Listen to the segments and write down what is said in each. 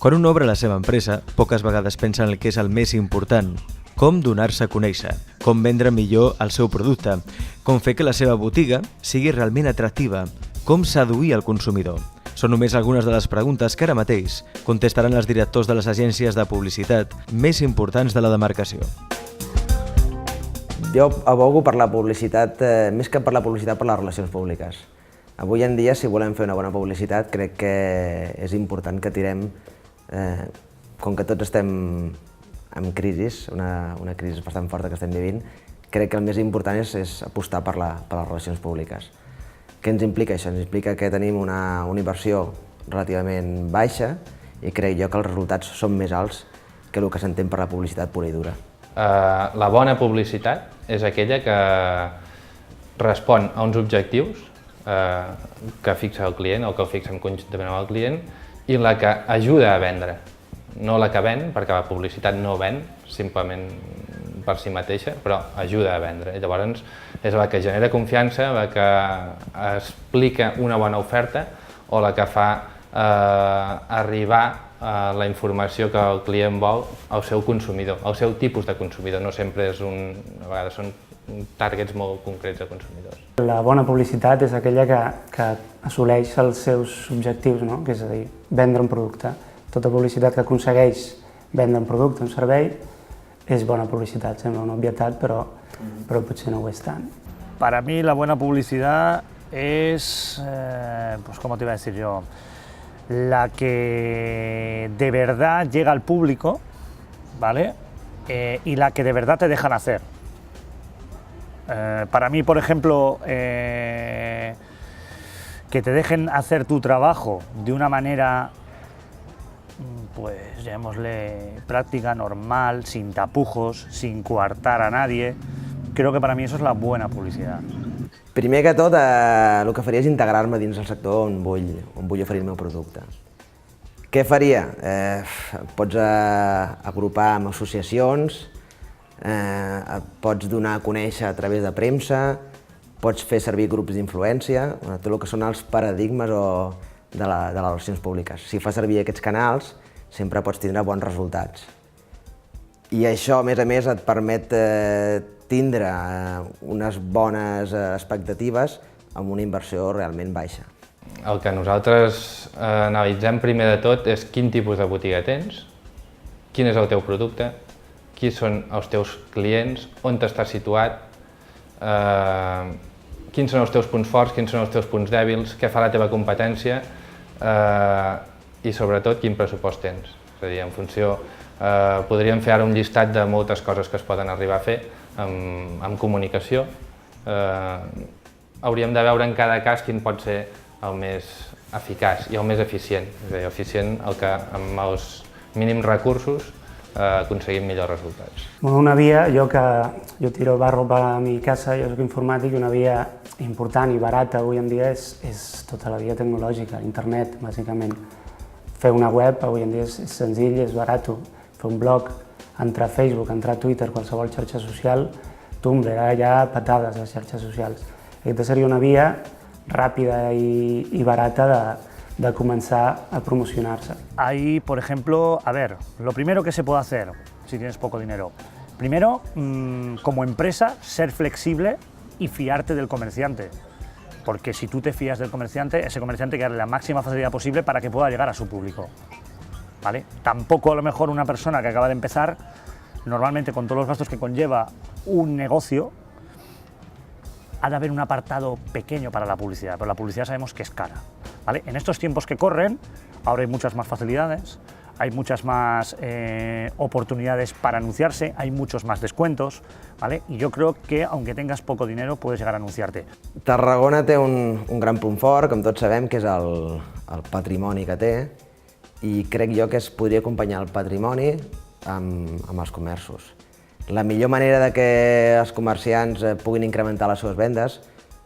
Quan un obre la seva empresa, poques vegades pensa en el que és el més important: com donar-se a conèixer, com vendre millor el seu producte, com fer que la seva botiga sigui realment atractiva, com seduir el consumidor. Són només algunes de les preguntes que ara mateix contestaran els directors de les agències de publicitat més importants de la demarcació. Jo abogo per la publicitat, més que per la publicitat, per les relacions públiques. Avui en dia, si volem fer una bona publicitat, crec que és important que tirem, com que tots estem en crisi, una crisi bastant forta que estem vivint, crec que el més important és apostar per les relacions públiques. Què ens implica això? Ens implica que tenim una inversió relativament baixa i crec jo que els resultats són més alts que el que s'entén per la publicitat pura i dura. La bona publicitat és aquella que respon a uns objectius que fixa el client o que el fixem conjuntament amb el client i la que ajuda a vendre, no la que ven, perquè la publicitat no ven simplement per si mateixa, però ajuda a vendre. I llavors és la que genera confiança, la que explica una bona oferta o la que fa arribar la informació que el client vol al seu consumidor, al seu tipus de consumidor. No sempre és a vegades són targets molt concrets de consumidors. La bona publicitat és aquella que assoleix els seus objectius, no? Que és a dir, vendre un producte. Tota publicitat que aconsegueix vendre un producte, un servei, es buena publicidad. Sembla una obvietat, però potser no ho és tant. Para mí la buena publicidad es, pues ¿cómo te iba a decir yo? La que de verdad llega al público, ¿vale? Y la que de verdad te dejan hacer. Para mí, por ejemplo, que te dejen hacer tu trabajo de una manera, pues llamémosle práctica, normal, sin tapujos, sin coartar a nadie. Creo que para mí eso es la buena publicidad. Primer que tot, el que faria és integrar-me dins el sector on vull oferir el meu producte. Què faria? Pots agrupar amb associacions, pots donar a conèixer a través de premsa, pots fer servir grups d'influència, tot el que són els paradigmes de les relacions públiques. Si fas servir aquests canals, sempre pots tindre bons resultats. I això, a més, et permet tindre unes bones expectatives amb una inversió realment baixa. El que nosaltres analitzem primer de tot és quin tipus de botiga tens, quin és el teu producte, qui són els teus clients, on t'estàs situat, quins són els teus punts forts, quins són els teus punts dèbils, què fa la teva competència i sobretot quin pressupost tens. És a dir, en funció, podríem fer ara un llistat de moltes coses que es poden arribar a fer amb comunicació. Hauríem de veure en cada cas quin pot ser el més eficaç i el més eficient. És a dir, eficient el que amb els mínims recursos aconseguim millors resultats. Bueno, yo tiro barro para mi casa, yo soy informàtic, una via important i barata avui en dia és tota la via tecnològica, internet, bàsicament. Fer una web avui en dia és senzill, és barat. Fer un blog, entrar a Facebook, entrar a Twitter, qualsevol xarxa social, Tumblr, ara hi ha patades a les xarxes socials. Aquesta seria una via ràpida i barata de comenzar a promocionarse. Ahí, por ejemplo, a ver, lo primero que se puede hacer si tienes poco dinero. Primero, como empresa, ser flexible y fiarte del comerciante. Porque si tú te fías del comerciante, ese comerciante hay que darle la máxima facilidad posible para que pueda llegar a su público. ¿Vale? Tampoco a lo mejor una persona que acaba de empezar, normalmente con todos los gastos que conlleva un negocio, ha de haber un apartado pequeño para la publicidad, pero la publicidad sabemos que es cara. ¿Vale? En estos tiempos que corren, ahora hay muchas más facilidades, hay muchas más oportunidades para anunciarse, hay muchos más descuentos, ¿vale? Y yo creo que aunque tengas poco dinero puedes llegar a anunciarte. Tarragona té un gran punt fort, com tots sabem, que és el patrimoni que té, i crec jo que es podria acompanyar el patrimoni amb els comerços. La millor manera de que els comerciants puguin incrementar les seves vendes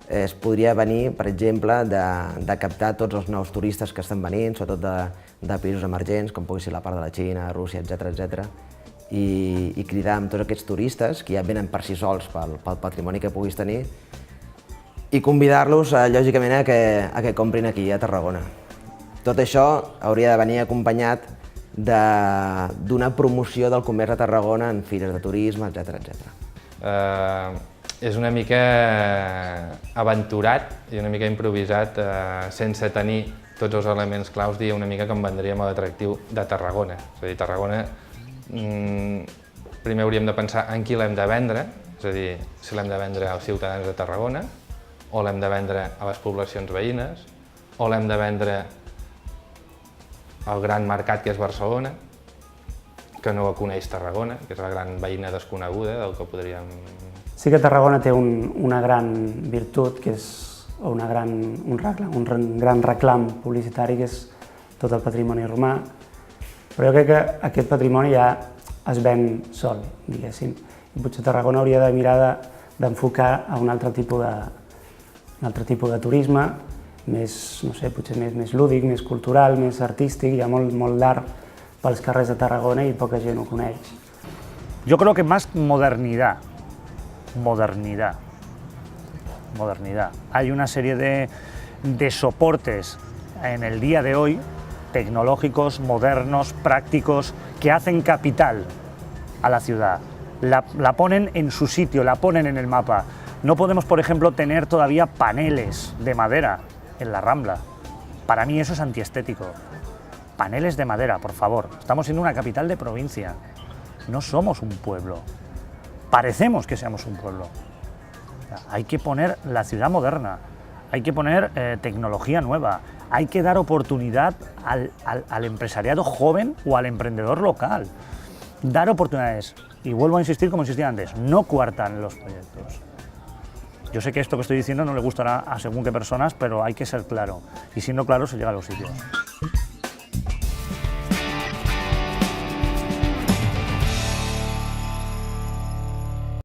es podria venir, per exemple, de captar tots els nous turistes que estan venint, sobretot de països emergents, com pugui ser la part de la Xina, Rússia, etc. I cridar amb tots aquests turistes, que ja venen per si sols pel patrimoni que puguis tenir, i convidar-los, lògicament, a que comprin aquí, a Tarragona. Tot això hauria de venir acompanyat d'una promoció del comerç a Tarragona en fires de turisme, etc. És una mica aventurat i una mica improvisat, sense tenir tots els elements claus, dir una mica com vendríem a l'atractiu de Tarragona. És a dir, Tarragona, primer hauríem de pensar en qui l'hem de vendre, és a dir, si l'hem de vendre als ciutadans de Tarragona, o l'hem de vendre a les poblacions veïnes, o l'hem de vendre al gran mercat que és Barcelona, que no coneix Tarragona, que és la gran veïna desconeguda del que podríem... Sí que Tarragona té una gran virtut, que és un gran reclam publicitari, que és tot el patrimoni romà, però jo crec que aquest patrimoni ja es ven sol, diguéssim. I potser Tarragona hauria de mirar d'enfocar a un altre tipus de turisme, més, no sé, potser més lúdic, més cultural, més artístic. Hi ha molt d'art pels carrers de Tarragona i poca gent ho coneix. Yo creo que más modernidad. Hay una serie de soportes en el día de hoy, tecnológicos, modernos, prácticos, que hacen capital a la ciudad. La ponen en su sitio, la ponen en el mapa. No podemos, por ejemplo, tener todavía paneles de madera en la Rambla. Para mí eso es antiestético. Paneles de madera, por favor. Estamos siendo una capital de provincia. No somos un pueblo. Parecemos que seamos un pueblo. Hay que poner la ciudad moderna, hay que poner tecnología nueva, hay que dar oportunidad al empresariado joven o al emprendedor local. Dar oportunidades. Y vuelvo a insistir como insistía antes, no coartan los proyectos. Yo sé que esto que estoy diciendo no le gustará a según qué personas, pero hay que ser claro. Y siendo claro se llega a los sitios.